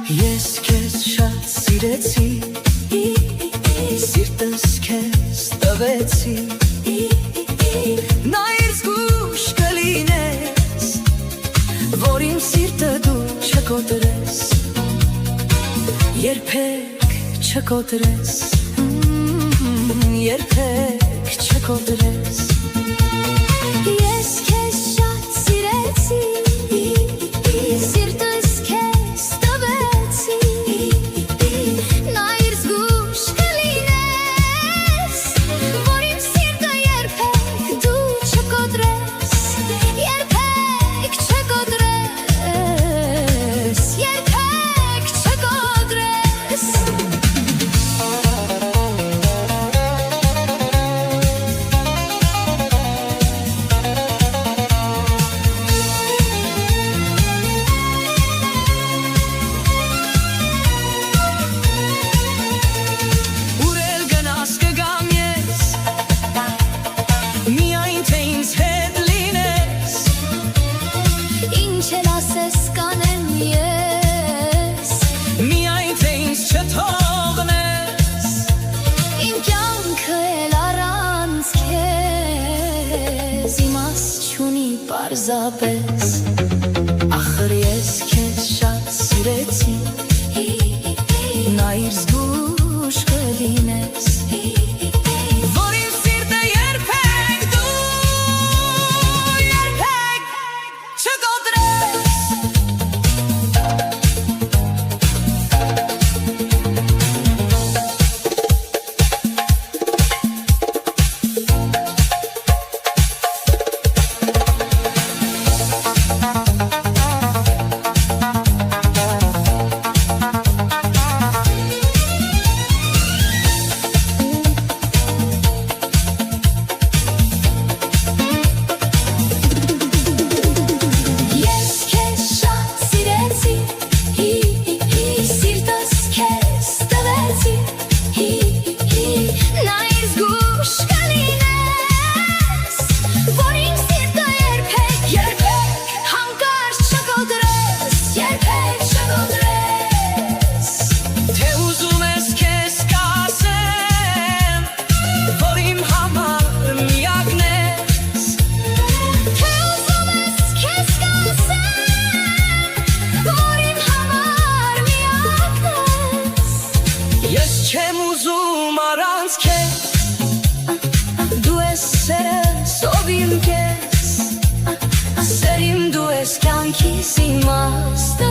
Ես քեզ շատ սիրեցի, սիրտս քեզ տվեցի, նայիր զգույշ կլինես, որ իմ սիրտը դու չկոտրես, երբեք չկոտրես, երբեք չկոտրես։ Ես քեզ շատ սիրեցի, սիրտս քեզ տվեցի, նայիր զգույշ կլինես, որ իմ սիրտը երբեք դու չկոտրես, երբեք չկոտրես, երբեք չկոտրես։ Ինչ էլ ասես կանեմ ես, Միայն թե ինձ չթողնես, իմ կյանքը էլ առանց քեզ իմաստ չունի պարզապես, ախր ես քեզ շատ սիրեցի, նայիր զգույշ կլինես, որ իմ սիրտը երբեք դու երբեք չկոտրես։ ես քեզ շատ սիրեցի, սիրտս քեզ տվեցի, նայիր զգույշ կլինես, որ իմ սիրտը երբեք հանկարծ չկոտրես, երբեք չկոտրես։ Թե ուզում ես քեզ կասեմ, որ իմ համար միակն ես, Թե ուզում ես քեզ կասեմ, որ իմ համար միակն ես, ես չեմ ուզում առանց քեզ, դու ես սերս ով իմ կես, սեր իմ դու ես կյանքիս իմաստը,